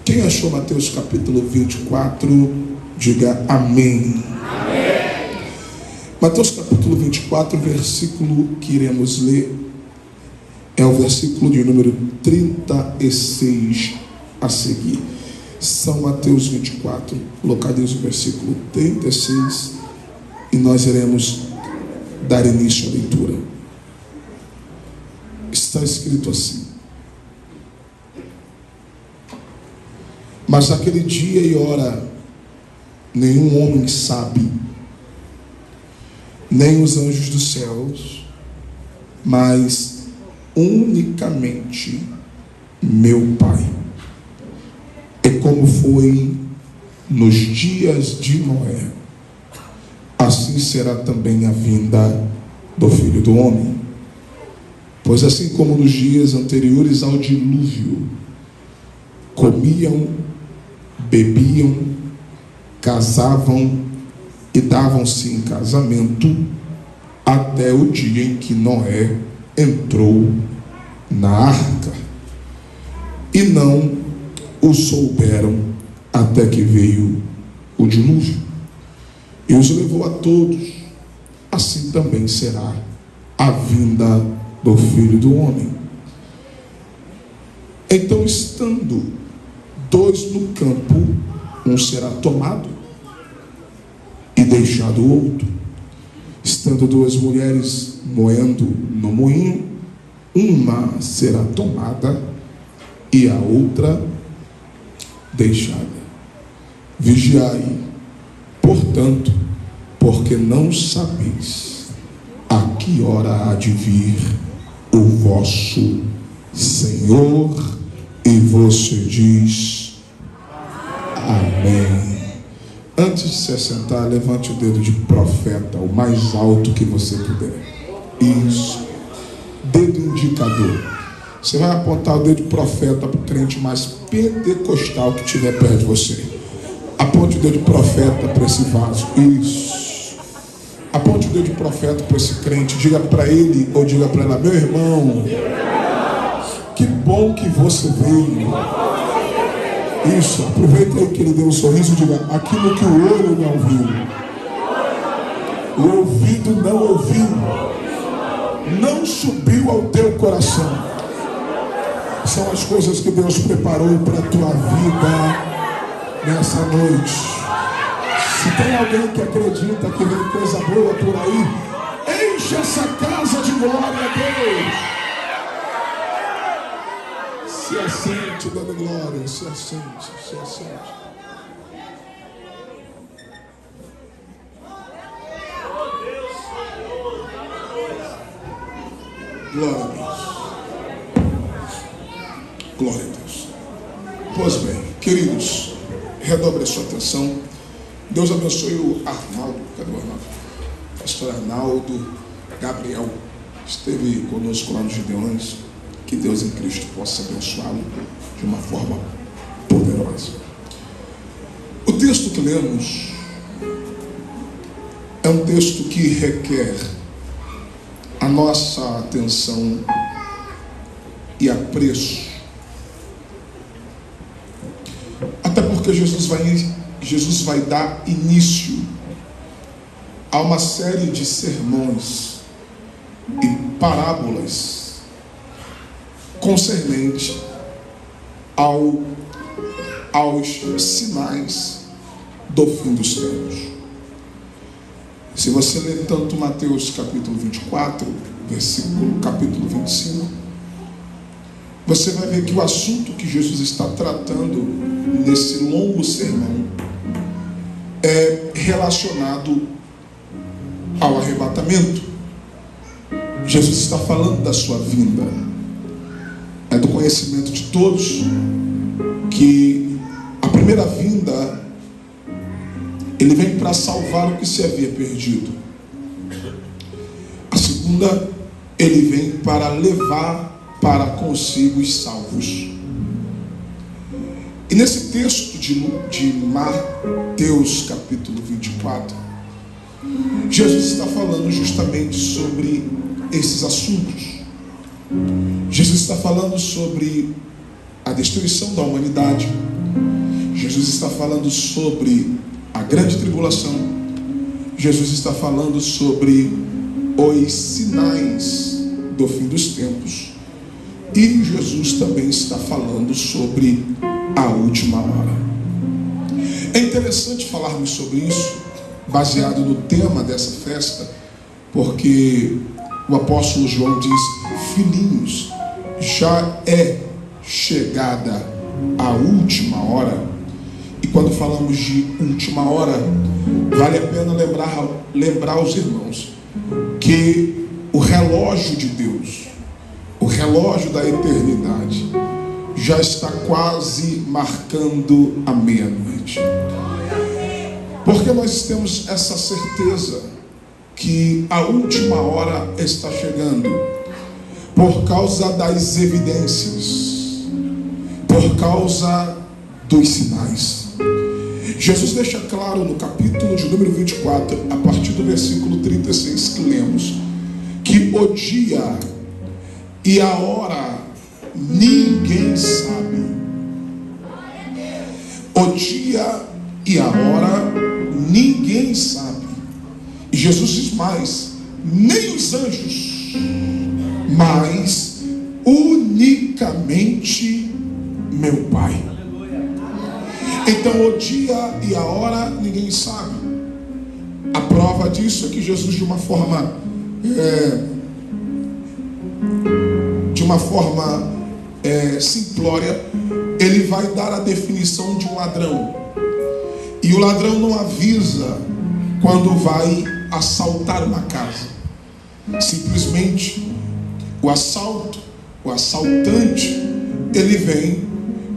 Quem achou Mateus capítulo 24, diga amém. Amém. Mateus capítulo 24, versículo que iremos ler é o versículo de número 36 a seguir. São Mateus 24, localize o versículo 36 e nós iremos dar início à leitura. Está escrito assim: mas naquele dia e hora nenhum homem sabe, nem os anjos dos céus, mas unicamente meu Pai. E como foi nos dias de Noé, assim será também a vinda do Filho do Homem. Pois assim como nos dias anteriores ao dilúvio, comiam, bebiam, casavam e davam-se em casamento, até o dia em que Noé entrou na arca. E não o souberam até que veio o dilúvio e os levou a todos. Assim também será a vinda do Filho do Homem. Então, estando dois no campo, um será tomado e deixado o outro. Estando duas mulheres moendo no moinho, uma será tomada e a outra deixada. Vigiai, portanto, porque não sabeis a que hora há de vir o vosso Senhor. E você diz amém. Antes de se assentar, levante o dedo de profeta, o mais alto que você puder. Isso. Dedo indicador. Você vai apontar o dedo de profeta para o crente mais pentecostal que estiver perto de você. Aponte o dedo de profeta para esse vaso. Isso. Aponte o dedo de profeta para esse crente. Diga para ele ou diga para ela: meu irmão, que bom que você veio. Isso. Aproveita aí que ele deu um sorriso e diga: aquilo que o olho não viu, o ouvido não ouviu, não subiu ao teu coração, são as coisas que Deus preparou para a tua vida nessa noite. Se tem alguém que acredita que vem coisa boa por aí, enche essa casa de glória a Deus. Se assente dando glória, se assente, se assente. Glória a Deus. Glória a Deus. Pois bem, queridos, redobre a sua atenção. Deus abençoe o Arnaldo. Cadê o Arnaldo? Pastor Arnaldo Gabriel esteve conosco lá nos Gideões. Que Deus em Cristo possa abençoá-lo de uma forma poderosa. O texto que lemos é um texto que requer a nossa atenção e apreço. Até porque Jesus vai dar início a uma série de sermões e parábolas concernente aos sinais do fim dos tempos. Se você ler tanto Mateus capítulo 24, capítulo 25, você vai ver que o assunto que Jesus está tratando nesse longo sermão é relacionado ao arrebatamento. Jesus está falando da sua vinda. É do conhecimento de todos que a primeira vinda, ele vem para salvar o que se havia perdido. A segunda, ele vem para levar para consigo os salvos. E nesse texto de Mateus capítulo 24, Jesus está falando justamente sobre esses assuntos. Jesus está falando sobre a destruição da humanidade. Jesus está falando sobre a grande tribulação. Jesus está falando sobre os sinais do fim dos tempos. E Jesus também está falando sobre a última hora. É interessante falarmos sobre isso, baseado no tema dessa festa, porque o apóstolo João diz: filhinhos, já é chegada a última hora. E quando falamos de última hora, vale a pena lembrar aos irmãos que o relógio de Deus, o relógio da eternidade, já está quase marcando a meia-noite. Porque nós temos essa certeza que a última hora está chegando por causa das evidências, por causa dos sinais. Jesus deixa claro no capítulo de número 24, a partir do versículo 36 que lemos, que o dia e a hora ninguém sabe. O dia e a hora ninguém sabe. E Jesus diz mais: nem os anjos, mas unicamente meu Pai. Então o dia e a hora ninguém sabe. A prova disso é que Jesus, de uma forma simplória, ele vai dar a definição de um ladrão. E o ladrão não avisa quando vai assaltar uma casa. Simplesmente o assaltante, ele vem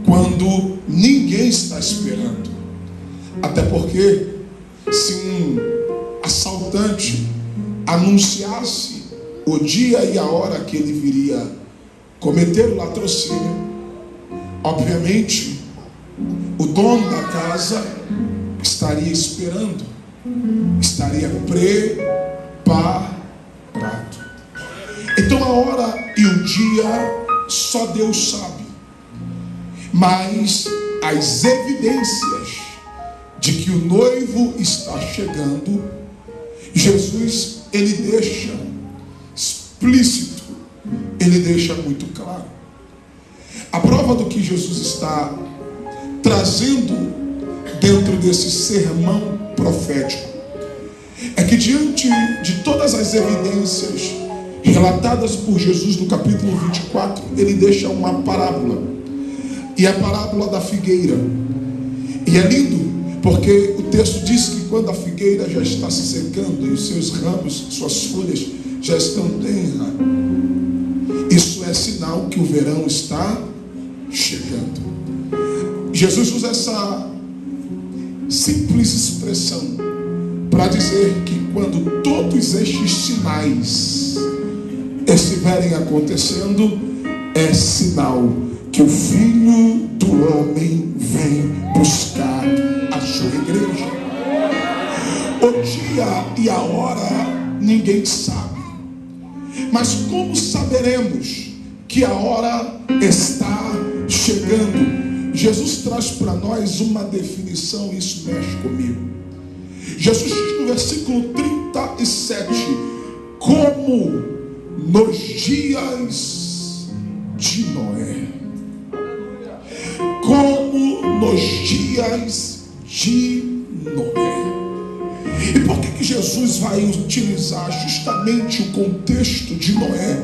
quando ninguém está esperando. Até porque se um assaltante anunciasse o dia e a hora que ele viria cometer o latrocínio, obviamente o dono da casa estaria esperando, estaria preparado. Então a hora e o dia só Deus sabe, mas as evidências de que o noivo está chegando, Jesus, ele deixa explícito, ele deixa muito claro. A prova do que Jesus está trazendo dentro desse sermão profético é que, diante de todas as evidências relatadas por Jesus no capítulo 24, ele deixa uma parábola, e a parábola da figueira. E é lindo, porque o texto diz que quando a figueira já está se secando e os seus ramos, suas folhas já estão tenras, isso é sinal que o verão está chegando. Jesus usa essa simples expressão para dizer que quando todos estes sinais estiverem acontecendo, é sinal que o Filho do Homem vem buscar a sua igreja. O dia e a hora ninguém sabe, mas como saberemos que a hora está chegando? Jesus traz para nós uma definição, e isso mexe comigo. Jesus diz no versículo 37, como nos dias de Noé. Como nos dias de Noé. E por que Jesus vai utilizar justamente o contexto de Noé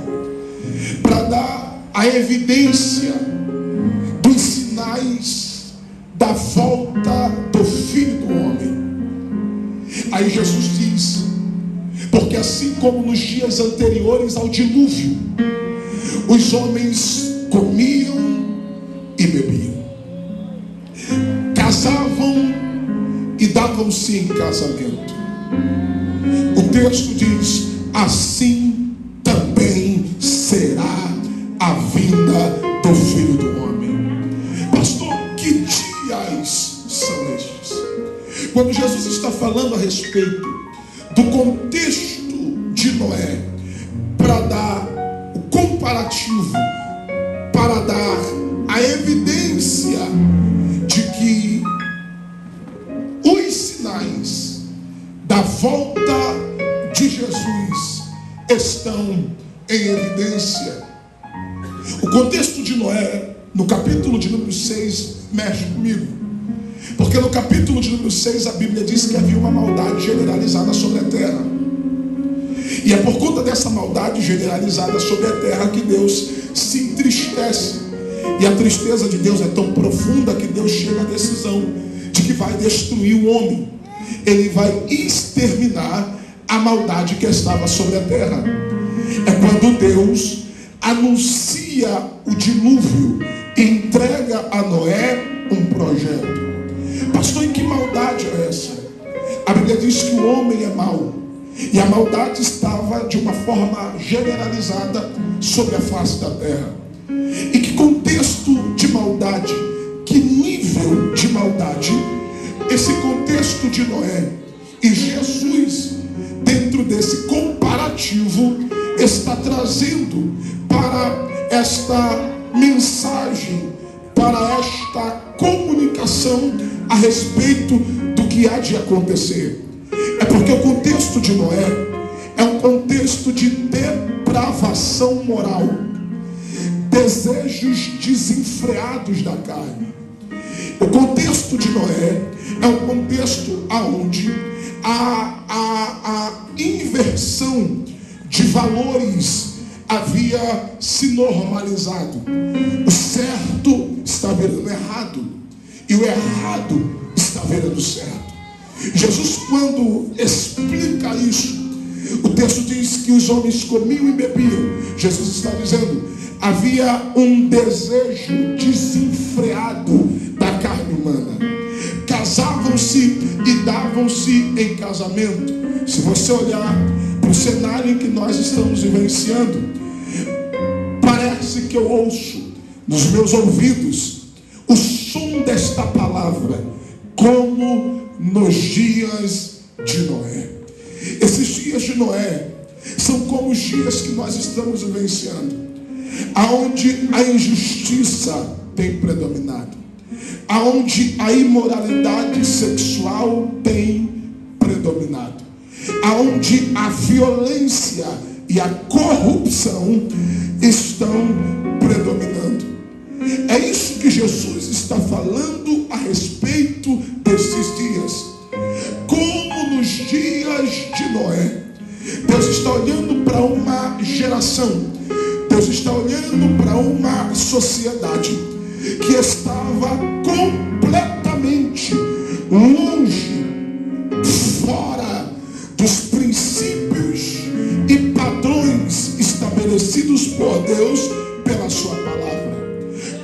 para dar a evidência dos sinais da volta do Filho do Homem? Aí Jesus diz: porque assim como nos dias anteriores ao dilúvio, os homens comiam e bebiam, casavam e davam-se em casamento. O texto diz: assim também será a vinda do Filho do Homem. Pastor, que dias são estes? Quando Jesus está falando a respeito do contexto de Noé, para dar o comparativo, para dar a evidência de que da volta de Jesus estão em evidência. O contexto de Noé, no capítulo de número 6, mexe comigo. Porque no capítulo de número 6 a Bíblia diz que havia uma maldade generalizada sobre a terra. E é por conta dessa maldade generalizada sobre a terra que Deus se entristece. E a tristeza de Deus é tão profunda que Deus chega à decisão de que vai destruir o homem. Ele vai exterminar a maldade que estava sobre a terra. É quando Deus anuncia o dilúvio e entrega a Noé um projeto. Pastor, em que maldade é essa? A Bíblia diz que o homem é mau. E a maldade estava de uma forma generalizada sobre a face da terra. E que contexto de maldade, que nível de maldade, esse contexto de Noé e Jesus, dentro desse comparativo, está trazendo para esta mensagem, para esta comunicação a respeito do que há de acontecer. É porque o contexto de Noé é um contexto de depravação moral, desejos desenfreados da carne. O contexto de Noé é um contexto onde a inversão de valores havia se normalizado. O certo está virando errado e o errado está virando certo. Jesus, quando explica isso, o texto diz que os homens comiam e bebiam. Jesus está dizendo, havia um desejo desenfreado da carne humana. Casavam-se e davam-se em casamento. Se você olhar para o cenário em que nós estamos vivenciando, parece que eu ouço nos meus ouvidos o som desta palavra, como nos dias de Noé. Esses dias de Noé são como os dias que nós estamos vivenciando, aonde a injustiça tem predominado, aonde a imoralidade sexual tem predominado, aonde a violência e a corrupção estão predominando. É isso que Jesus está falando a respeito desses dias. Como nos dias de Noé, Deus está olhando para uma geração, Deus está olhando para uma sociedade que estava completamente longe, fora dos princípios e padrões estabelecidos por Deus pela sua palavra.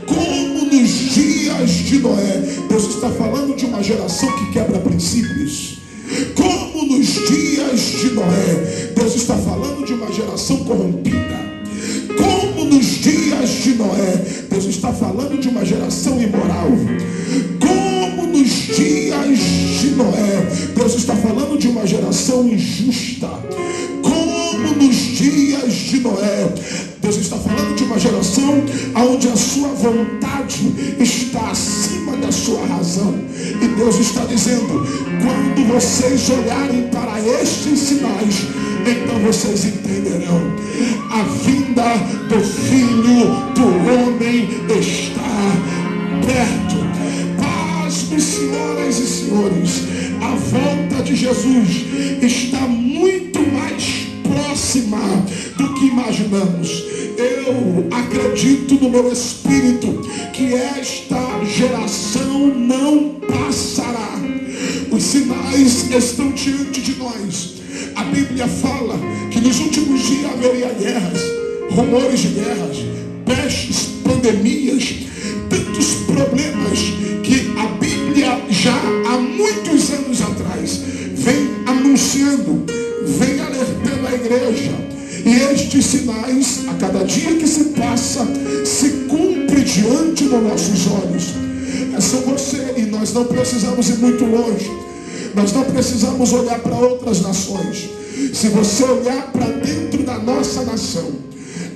Como nos dias de Noé, Deus está falando de uma geração que quebra princípios. Como nos dias de Noé, Deus está falando de uma geração corrompida. Como nos dias de Noé, Deus está falando de uma geração imoral. Como nos dias de Noé, Deus está falando de uma geração injusta. Como nos dias de Noé, Deus está falando de uma geração onde a sua vontade está acima da sua razão. E Deus está dizendo, quando vocês olharem para estes sinais, então vocês entenderão. A vinda do Filho do Homem está perto. Pasme, senhoras e senhores, a volta de Jesus está muito mais próxima do que imaginamos. Eu acredito no meu espírito que esta geração não passará. Os sinais estão diante de nós. A Bíblia fala que nos últimos dias haveria guerras, rumores de guerras, pestes, pandemias, tantos problemas que a Bíblia já há muitos anos atrás vem anunciando, vem alertando a igreja. E estes sinais, a cada dia que se passa, se cumpre diante dos nossos olhos. É só você, e nós não precisamos ir muito longe. Nós não precisamos olhar para outras nações. Se você olhar para dentro da nossa nação,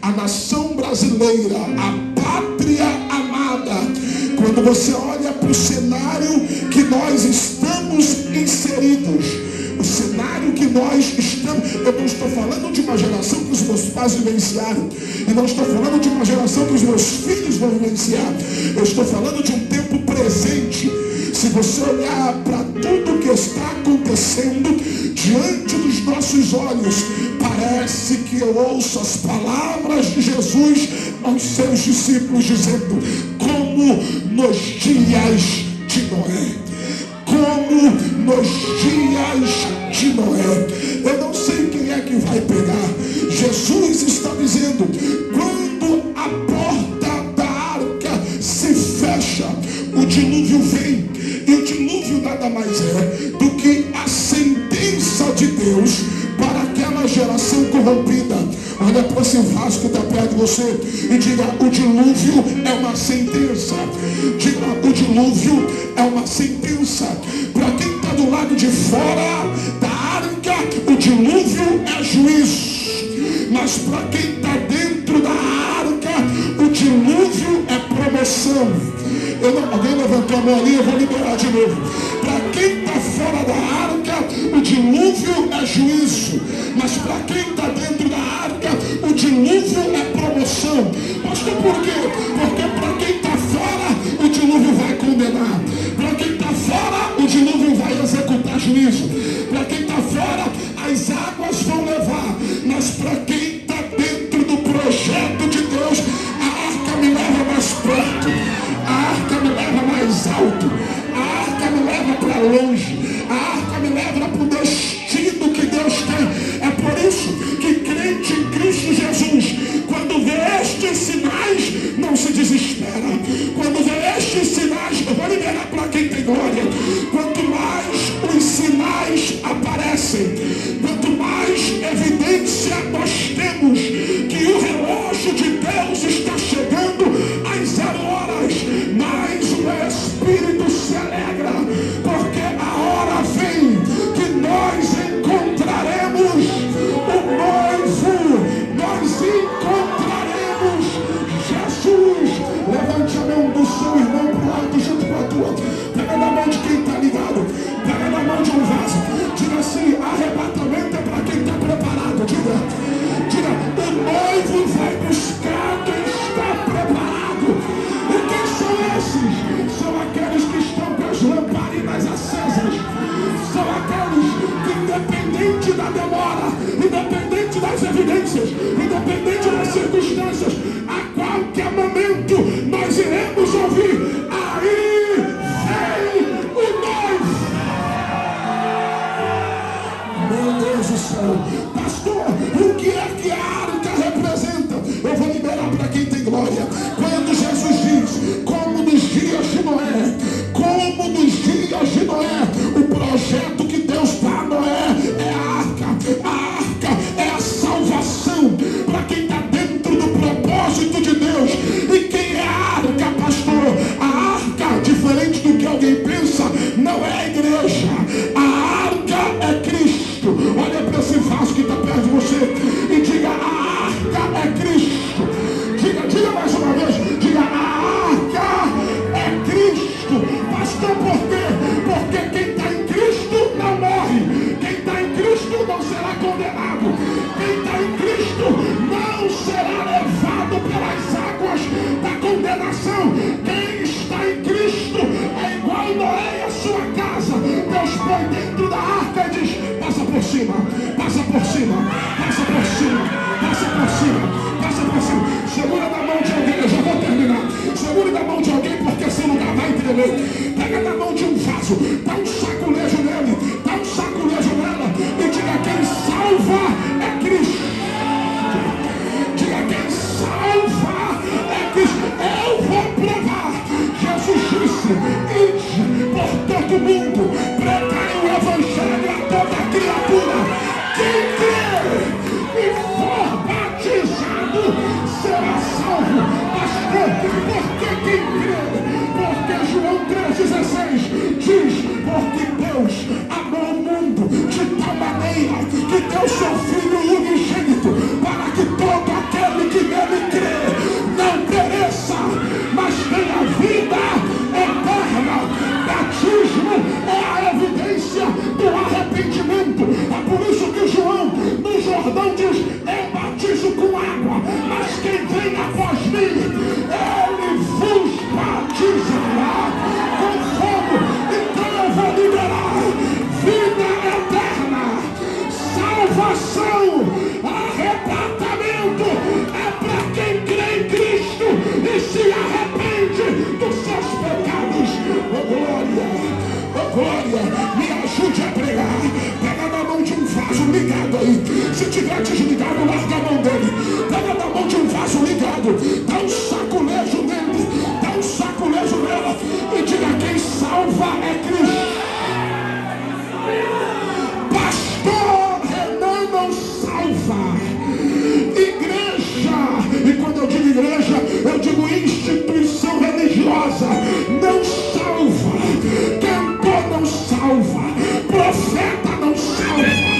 a nação brasileira, a pátria amada, quando você olha para o cenário que nós estamos inseridos, o cenário nós estamos. Eu não estou falando de uma geração que os meus pais vivenciaram. Eu não estou falando de uma geração que os meus filhos vão vivenciar. Eu estou falando de um tempo presente. Se você olhar para tudo que está acontecendo diante dos nossos olhos, parece que eu ouço as palavras de Jesus aos seus discípulos dizendo: como nos dias de Noé. Como nos dias de Noé. Eu não sei quem é que vai pegar. Jesus está dizendo: quando a porta da arca se fecha, o dilúvio vem. E o dilúvio nada mais é do que a sentença de Deus para aquela geração corrompida. Olha para esse vaso que está perto de você e diga: o dilúvio é uma sentença. Diga: o dilúvio é uma sentença. Para quem está do lado de fora da arca, o dilúvio é juízo. Mas para quem está dentro da arca, o dilúvio é promoção. Alguém levantou a mão ali, eu vou liberar de novo. Para quem está fora da arca, o dilúvio é juízo. Mas para quem está dentro da arca, o dilúvio é promoção. Pastor, por quê? Porque para quem está fora, o dilúvio vai condenar. Para quem está fora, o dilúvio vai executar juízo. Para quem está fora, as águas vão levar. Mas para quem está dentro do projeto de Deus, a arca me leva mais perto. A arca me leva mais alto. A arca me leva para longe. A arca me leva para o destino que Deus tem. É por isso que crente em Cristo Jesus, quando vê estes sinais, não se desespera. Quando vê estes sinais, eu vou liberar para quem tem glória. Quanto mais os sinais aparecem, quanto mais evidência nós temos que o relógio de Deus está chegando às 0 horas, mas o Espírito se alegra, porque a hora vem que nós encontraremos o noivo, nós encontraremos Jesus. Levante a mão do seu irmão para o alto junto com a tua. Pega na mão de quem está ligado, pega na mão de um vaso. Diga assim: arrebatamento é para quem está preparado. Diga, o noivo vai buscar quem está preparado. E quem são esses? São aqueles que estão com as lamparinas acesas. São aqueles que, independente da demora, independente das evidências, independente das circunstâncias, a qualquer momento nós iremos ouvir: aí vem o noivo. Meu Deus do céu. Pastor, o que é que a arca representa? Eu vou liberar para quem tem glória. Quando Jesus diz: como nos dias de Noé, como nos dias de Noé, o projeto que Deus dá a Noé é a arca. A arca é a salvação para quem está dentro do propósito de Deus. E quem é a arca, pastor? A arca, diferente do que alguém pensa, não é a igreja. A arca é Cristo. Olha para esse vaso que está perto de você e diga: a arca é Cristo. Diga mais uma vez. Diga: a arca é Cristo. Pastor, por quê? Porque quem está em Cristo não morre. Quem está em Cristo não será condenado. Quem está em Cristo não será levado pelas águas da condenação. Quem está em Cristo é igual Noé e a sua casa. Deus põe dentro da arca e diz: passa por cima, passa por cima, passa por cima, passa por cima, passa por cima. Segura na mão de alguém, eu já vou terminar. Segura na mão de alguém, porque esse lugar vai tremer. Pega na mão de um vaso, dá um saculejo nele, dá um saculejo nela e diga: quem salva é Cristo. Diga: quem salva é Cristo. Eu vou provar. Jesus disse: ide por todo mundo, pregai o evangelho a toda criatura. Quem crê e for batizado será salvo. Pastor, por que quem crê? Porque João 3,16 diz: porque Deus amou o mundo de tal maneira que deu seu Filho unigênito, para que todo aquele que nele crê não pereça, mas tenha vida eterna. Batismo é a evidência glória, me ajude a pregar. Pega na mão de um vaso ligado aí. Se tiver desligado, larga a mão dele. Pega na mão de um vaso ligado. Dá um saculejo nele. Dá um saculejo nela. E diga: quem salva é Cristo. Pastor Renan não salva. Igreja, e quando eu digo igreja, eu digo instituição religiosa, não salva. Cantor não salva. Profeta não salva.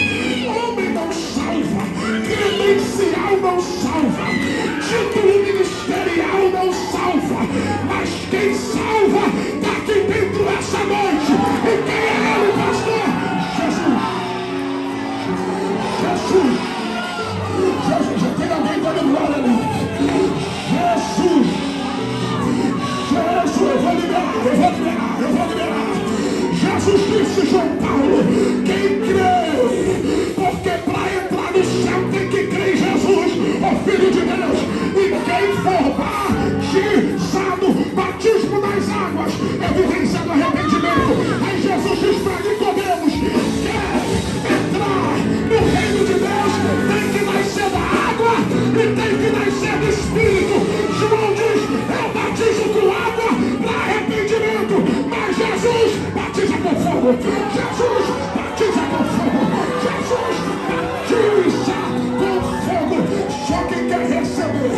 Homem não salva. Credencial não salva. Título ministerial não salva. Mas quem salva está aqui dentro essa noite. E quem é ele, pastor? Jesus. Jesus, já tem alguém dando glória ali. Jesus, eu vou liberar. Jesus disse, João Paulo, quem crê, porque para entrar no céu tem que crer em Jesus, o Filho de Deus. E quem for batizado, batismo nas águas, é vivência do arrependimento. Aí Jesus diz para Nicodemos, quer entrar no reino de Deus, tem que nascer da água e tem que nascer do Espírito. João diz, eu batizo com água para arrependimento, mas Jesus batiza com fogo. Jesus batiza com fogo. Jesus batiza com fogo. Só quem quer receber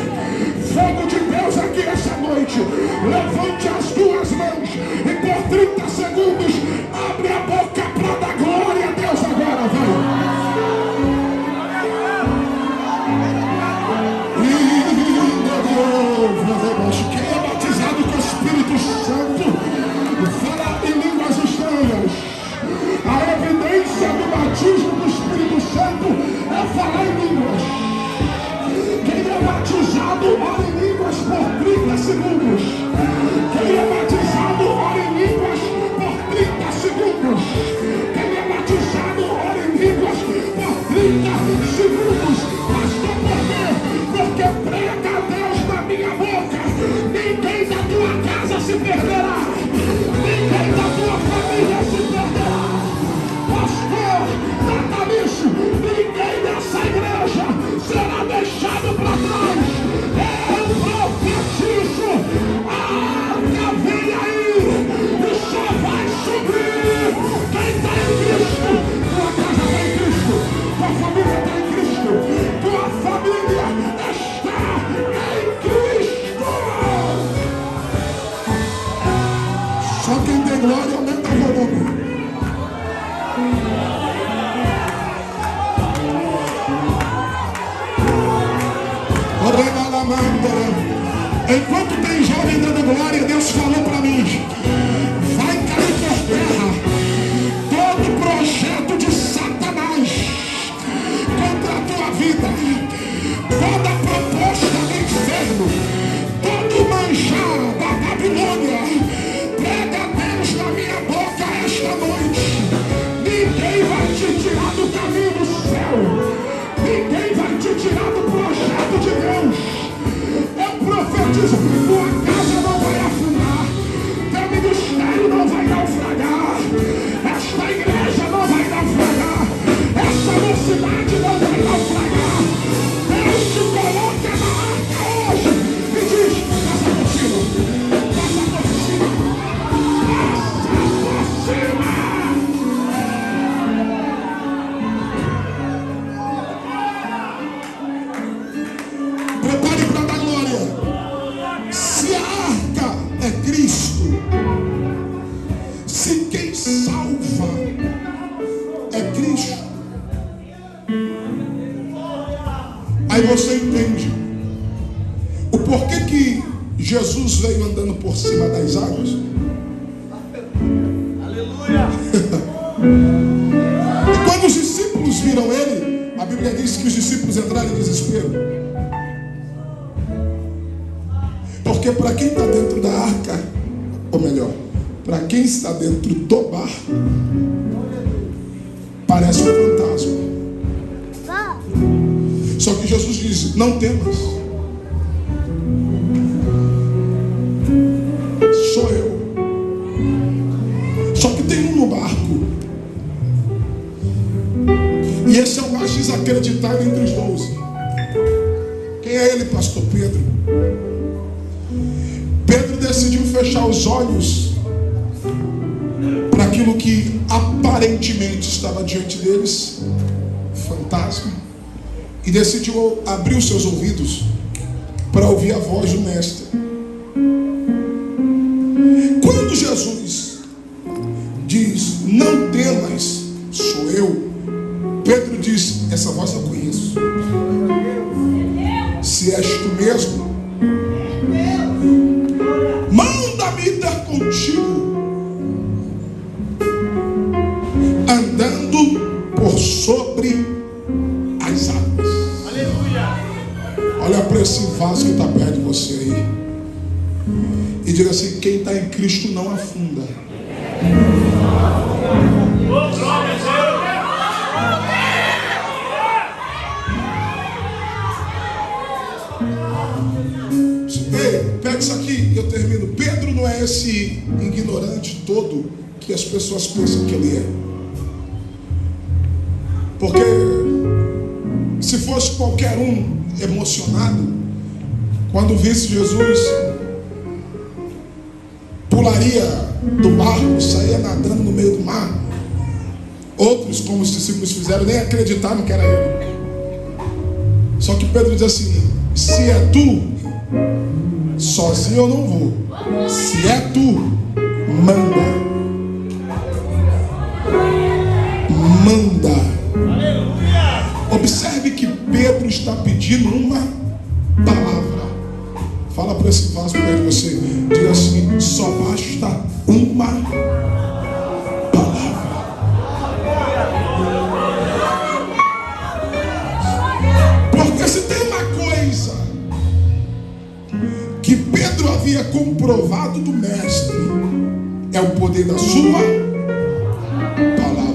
fogo de Deus aqui essa noite, levante as duas mãos e por 30 segundos abre a boca para dar glória a Deus agora, vai. Quem é batizado com o Espírito Santo fala em línguas estranhas. A evidência do batismo do Espírito Santo é falar em línguas. Quem é batizado ora em línguas por 30 segundos. Quem é batizado ora em línguas por 30 segundos. Quem é batizado ora em línguas por 30 segundos. Pastor, por quê? Porque prega a Deus na minha boca. Ninguém da tua casa se perderá. Ninguém da tua família se perderá. Pastor, Natalício, ninguém dessa igreja será deixado para trás. Eu profetizo, a arca vem aí e só vai subir quem está em Cristo. Tua casa está em Cristo, tua família está em Cristo, tua família está em Cristo. Só quem tem glória aumenta o volume. Enquanto tem jovem dando glória, Deus falou para mim: vai cair por terra todo projeto de Satanás contra a tua vida, toda proposta do inferno, todo manjar da Babilônia. Prega a Deus na minha boca esta noite. Ninguém vai te tirar do caminho do céu. Ninguém vai te tirar do projeto de Deus. Eu profetizo, tua casa não vai afundar, teu ministério não vai naufragar, esta igreja não vai naufragar, essa mocidade não vai naufragar. Deus te coloca na arca hoje e diz: passa por cima, passa por cima, passa por cima. Prepare para dar glória. Se a arca é Cristo, se quem salva é Cristo, aí você entende o porquê que Jesus veio andando por cima das águas. Aleluia! E quando os discípulos viram ele, a Bíblia diz que os discípulos entraram em desespero. Porque para quem está dentro da arca, ou melhor, para quem está dentro do barco, parece um fantasma. Só que Jesus diz: não temas, sou eu. Só que tem um no barco menos acreditado entre os 12. Quem é ele, pastor Pedro? Pedro decidiu fechar os olhos para aquilo que aparentemente estava diante deles, fantasma, e decidiu abrir os seus ouvidos para ouvir a voz do mestre. Quando Jesus diz: não temas, sou eu, Pedro diz: essa voz eu conheço. Se és tu mesmo, manda-me ir contigo, andando por sobre as águas. Aleluia. Olha para esse vaso que está perto de você aí e diga assim: quem está em Cristo não afunda. Ei, pega isso aqui e eu termino. Pedro não é esse ignorante todo que as pessoas pensam que ele é. Porque se fosse qualquer um emocionado, quando visse Jesus, pularia do barco, saía nadando no meio do mar. Outros, como os discípulos fizeram, nem acreditaram que era ele. Só que Pedro diz assim: se é tu, sozinho eu não vou. Se é tu, manda. Manda. Observe que Pedro está pedindo uma palavra. Fala para esse vaso perto de você. Diga assim: só basta uma palavra. Porque se tem uma coisa que Pedro havia comprovado do mestre, é o poder da sua palavra.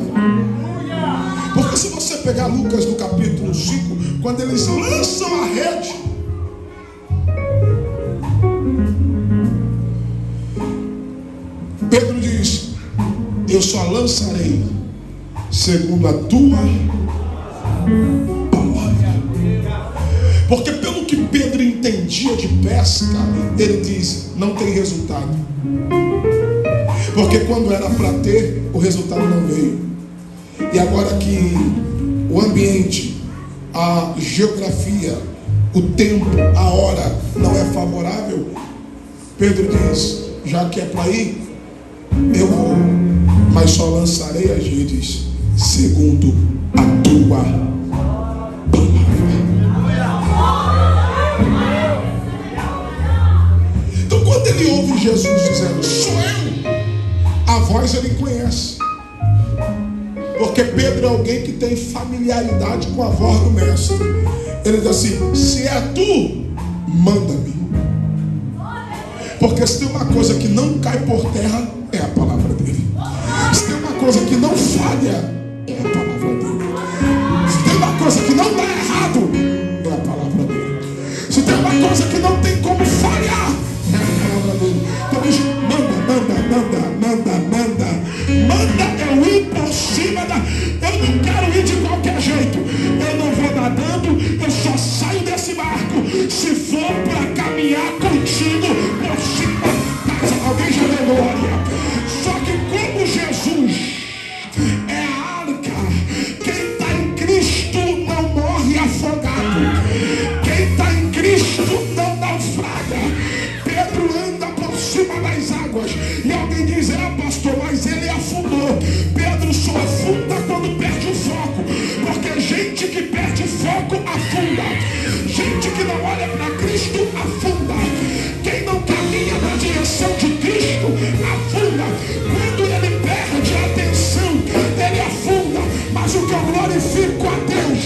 Porque se você pegar Lucas no capítulo 5, quando eles lançam a rede, Pedro diz: eu só lançarei segundo a tua palavra. Porque pelo que Pedro entendia de pesca, ele diz: não tem resultado. Porque quando era para ter, o resultado não veio. E agora que o ambiente, a geografia, o tempo, a hora não é favorável, Pedro diz: já que é para ir, eu vou, mas só lançarei as redes segundo a tua palavra. Então quando ele ouve Jesus dizendo: sou eu, a voz ele conhece. Porque Pedro é alguém que tem familiaridade com a voz do mestre. Ele diz assim: se é tu, manda-me. Porque se tem uma coisa que não cai por terra, é a palavra dele. Se tem uma coisa que não falha, é a palavra dele. Se tem uma coisa que não dá errado, é a palavra dele. Se tem uma coisa que não tem como falhar, é a palavra dele. Então diz: manda eu ir por cima da... Eu não quero ir de qualquer jeito. Eu não vou nadando, eu só saio desse barco se for para caminhar contigo por cima da casa. Alguém já deu glória? Só que como Jesus é a arca, quem está em Cristo não morre afogado. Quem está em Cristo não naufraga. Pedro anda por cima das águas. E alguém diz: pastor, mas ele afundou. Pedro só afunda quando perde o foco. Porque gente que perde o foco afunda. Gente que não olha para Cristo afunda. Quem não caminha na direção de Cristo afunda. Quando ele perde a atenção, ele afunda. Mas o que eu glorifico a Deus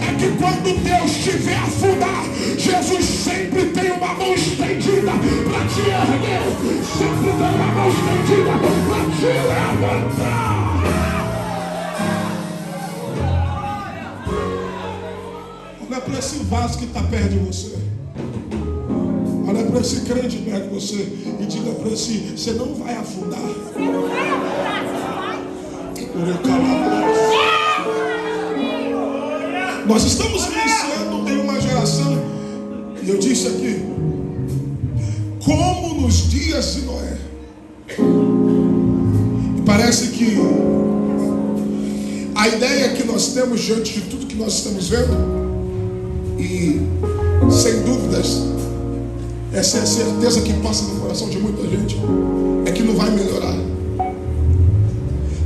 é que quando Deus te vê afundar, Jesus sempre tem uma mão estendida para te erguer. Sempre tem uma mão estendida para te levantar. Olha para esse vaso que está perto de você. Olha para esse crente perto de você e diga para si: você não vai afundar. Nós estamos iniciando em uma geração, e eu disse aqui, como nos dias de Noé. E parece que a ideia que nós temos diante de tudo que nós estamos vendo, e sem dúvidas, essa é a certeza que passa no coração de muita gente, é que não vai melhorar.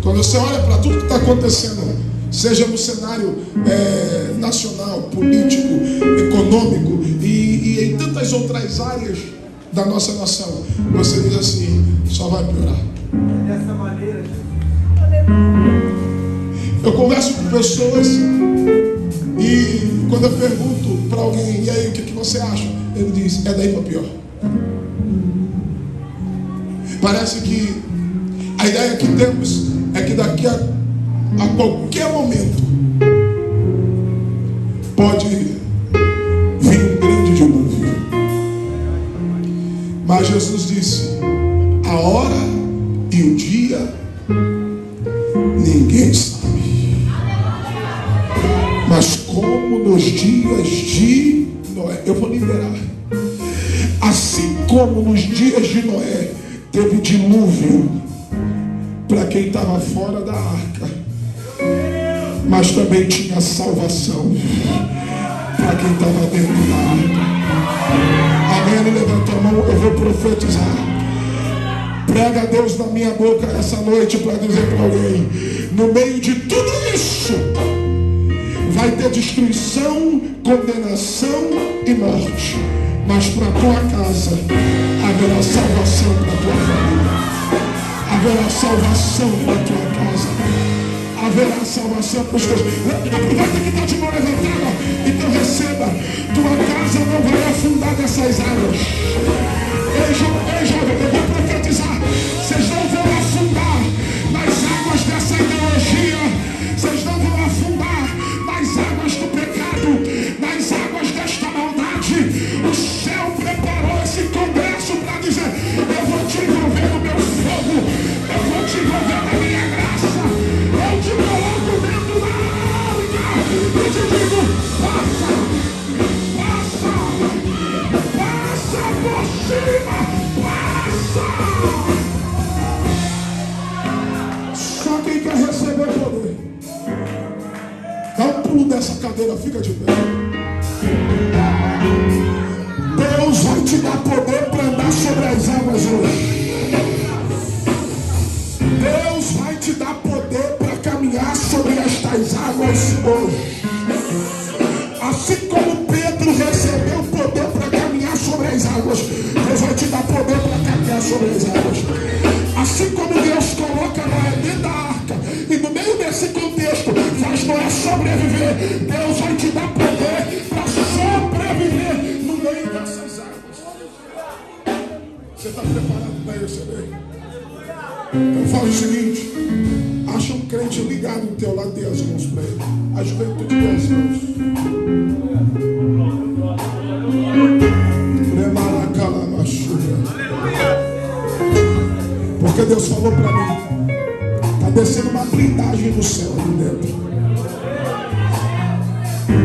Quando você olha para tudo que está acontecendo, seja no cenário nacional, político, econômico e em tantas outras áreas da nossa nação, você diz assim, só vai piorar. Dessa maneira, eu converso com pessoas e quando eu pergunto para alguém, e aí, o que você acha? Ele diz, é daí para pior. Parece que a ideia que temos é que daqui a qualquer momento pode vir um grande dilúvio. Mas Jesus disse, a hora e o dia ninguém sabe. Mas como nos dias de Noé, eu vou liberar. Assim como nos dias de Noé teve dilúvio para quem estava fora da arca, mas também tinha salvação para quem estava dentro da arca. Amém? Ele levantou a mão, eu vou profetizar. Prega a Deus na minha boca essa noite para dizer para alguém, no meio de tudo isso vai ter destruição, condenação e morte, mas para a tua casa haverá salvação para a tua família, haverá salvação para a tua casa, haverá salvação para os teus. Aproveita que está de mão levantada, então receba. Tua casa não vai afundar nessas águas. Ei jovem, eu vou profetizar. Vocês não vão afundar nas águas dessa ideologia. Vocês não vão afundar nas águas do pecado, nas águas desta maldade. O céu preparou esse congresso para dizer, eu vou te envolver no meu fogo, eu vou te envolver na minha graça, eu te coloco dentro da arca e te digo, passa por cima, passa. Só quem quer receber poder, dá um pulo dessa cadeira, fica de pé. Deus vai te dar poder para andar sobre as águas hoje. Deus vai te dar poder para caminhar sobre estas águas hoje. Assim como Pedro recebeu poder para caminhar sobre as águas, Deus vai te dar poder para caminhar sobre as águas. Assim como Deus coloca Noé dentro da arca, e no meio desse contexto faz Noé sobreviver, Deus vai te dar poder para sobreviver no meio dessas águas. Você está preparado para receber? Então fala o seguinte, acha um crente ligado no teu lado, dê as mãos para ele. A juventude dê as mãos. Porque Deus falou para mim, está descendo uma blindagem do céu ali dentro.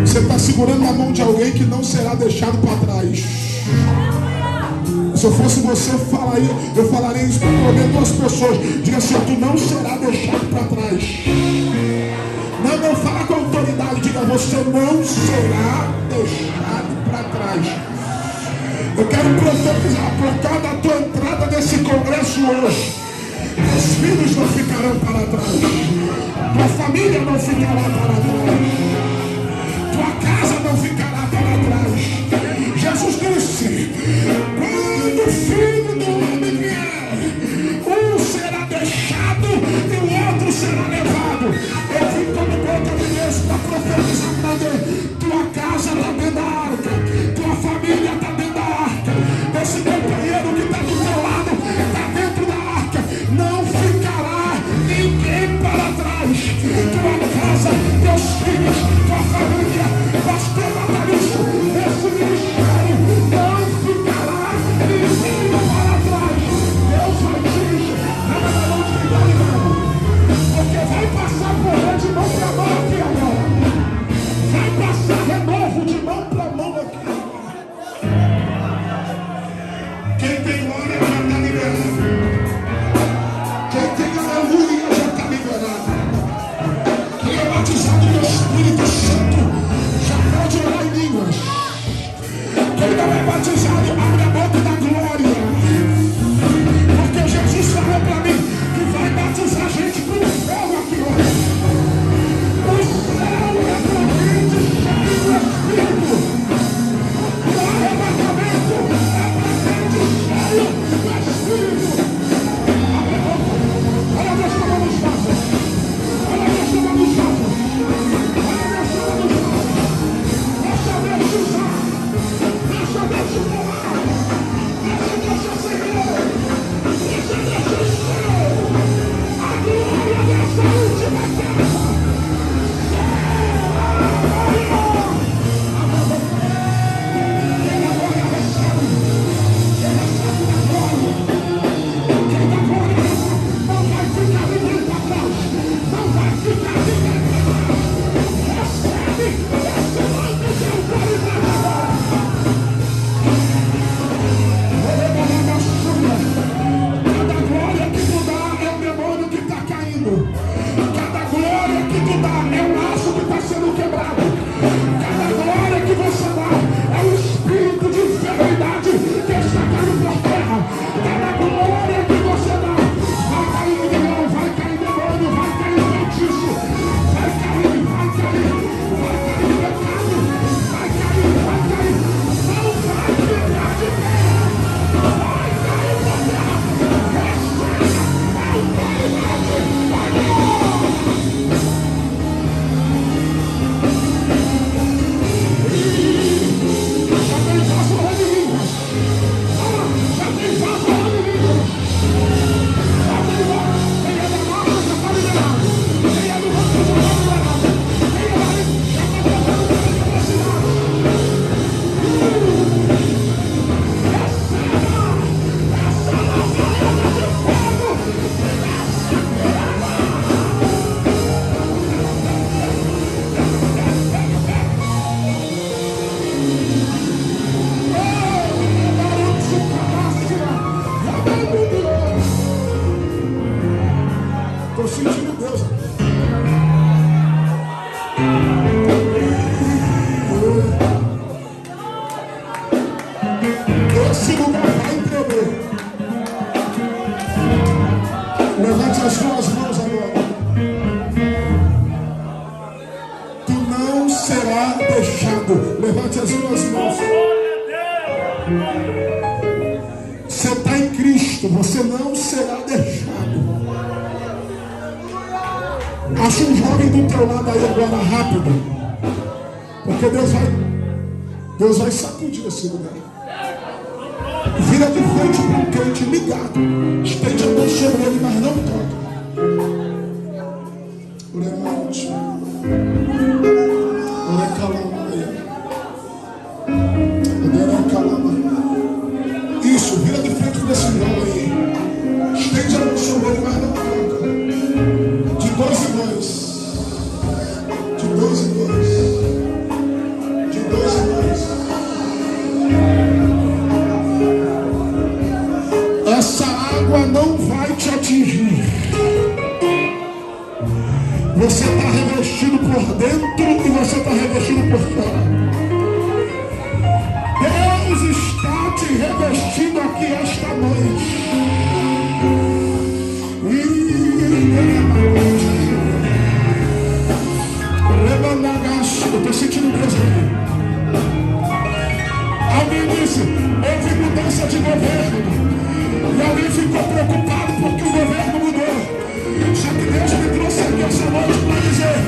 Você está segurando na mão de alguém que não será deixado para trás. Se eu fosse você, eu falaria isso para pelo menos duas pessoas. Diga assim, tu não será deixado para trás. Não fala com autoridade, diga, você não será deixado para trás. Eu quero profetizar por causa da tua entrada nesse congresso hoje. Teus filhos não ficarão para trás. Tua família não ficará para trás. Tua casa não ficará para trás. Jesus disse, quando o Filho do Homem vier, um será deixado e o outro será levado. Eu vim como boca de Deus para profetizar para Deus. Tua casa está dentro da arca, tua família está dentro da arca, esse companheiro que está do teu lado está dentro da arca. Não ficará ninguém para trás. Tua casa, teu Espírito Santo já pode orar em línguas. Quem não é batizado, abre a boca da glória. Porque Jesus falou para mim que vai batizar a gente com fogo aqui hoje. O céu é potente, cheio do Espírito. O arrebatamento é potente, cheio do Espírito. Abre a boca. Olha Deus como nos faz. Olha Deus como nos faz. Olha Deus como nos faz. Deixa Deus usar. Deixa Deus falar. Deixa Deus acender. Deixa Deus encher. A glória dessa última festa. Esse lugar vai tremer. Levante as suas mãos agora. Tu não será deixado. Levante as suas mãos. Você está em Cristo. Você não será deixado. Acha um jovem do teu lado aí agora, rápido. Porque Deus vai sacudir esse lugar. Vira de frente para um crente ligado. Estende a mão sobre ele, mas não toca. Uremante. Urecalamaia. Urecalama. Isso, vira de frente para esse irmão aí. Estende a mão sobre ele, mas não toca. De dois em dois. De dois em dois. De dois em dois. Essa água não vai te atingir. Você está revestido por dentro e você está revestido por fora. Deus está te revestindo aqui esta noite. Eu estou sentindo Deus aqui. Alguém disse, houve mudança de governo. E alguém ficou preocupado porque o governo mudou. Só que Deus me trouxe aqui essa noite para dizer,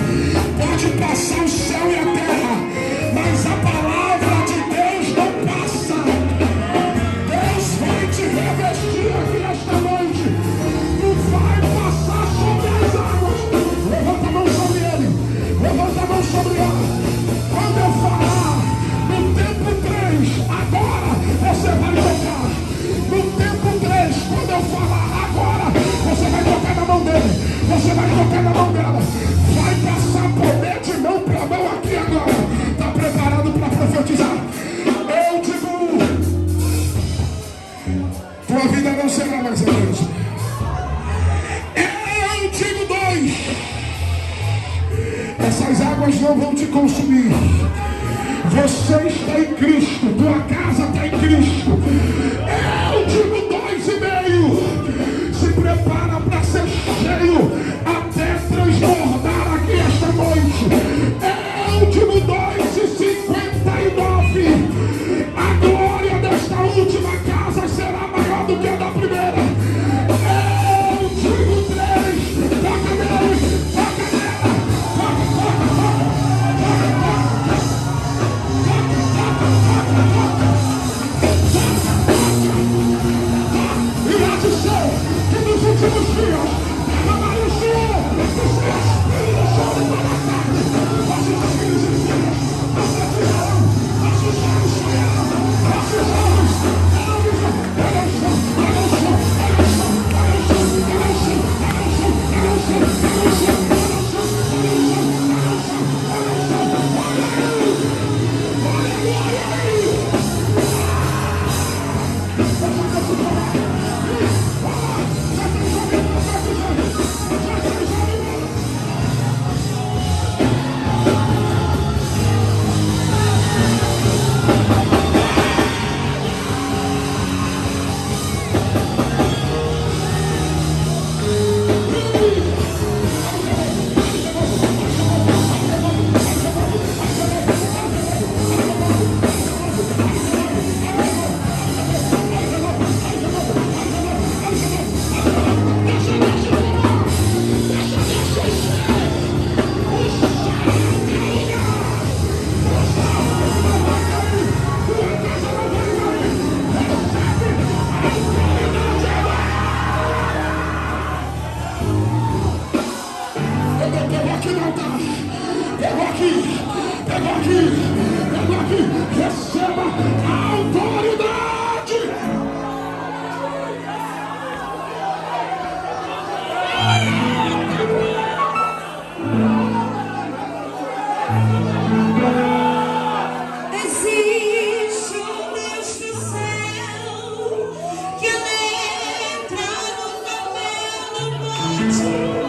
pode passar o céu e a terra, mas a palavra de Deus não passa. Deus vai te revestir aqui. águas não vão te consumir. Você está em Cristo, tua casa está em Cristo. Eu digo 2,5. Se prepara para ser cheio até transbordar aqui esta noite. Eu digo 2,59. A glória desta última casa será maior do que a da primeira. Eu digo 3. Toca nele, toca nela. E há de ser que nos últimos dias derramará o Senhor do seu Espírito sobre toda a carne. Vossos filhos e filhas profetizarão, vossos olhos sonharão, vossos olhos receba a autoridade. Existe um Deus do céu que entra no papel, não pode escrever.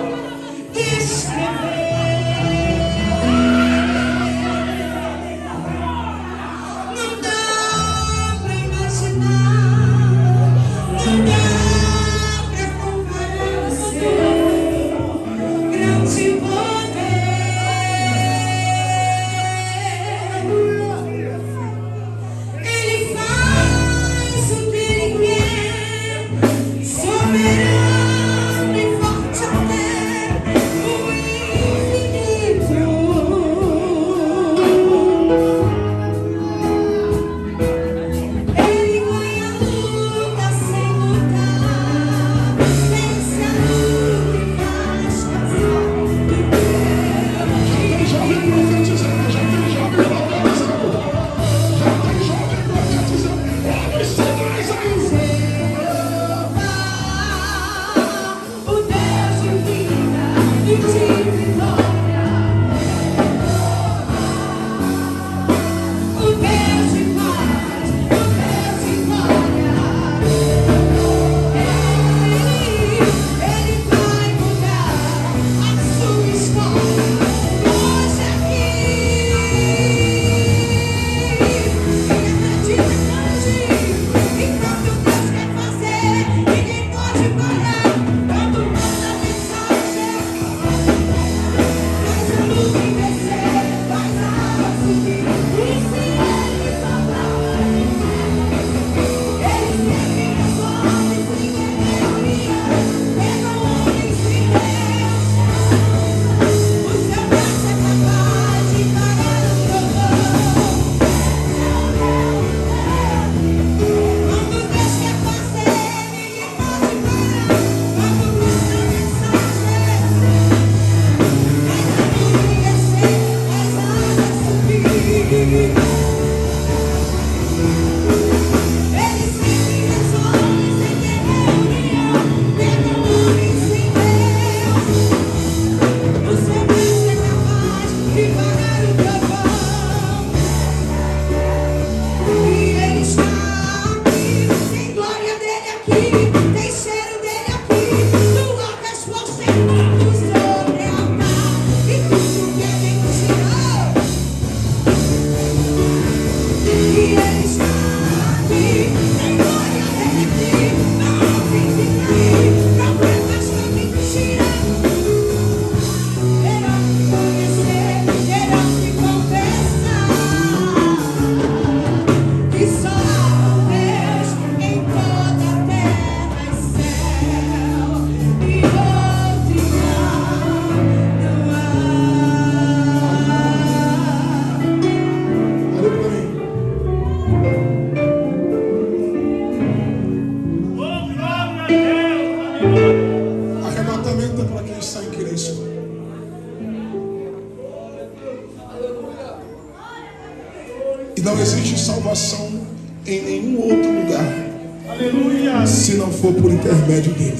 não existe salvação em nenhum outro lugar, Aleluia. se não for por intermédio dele.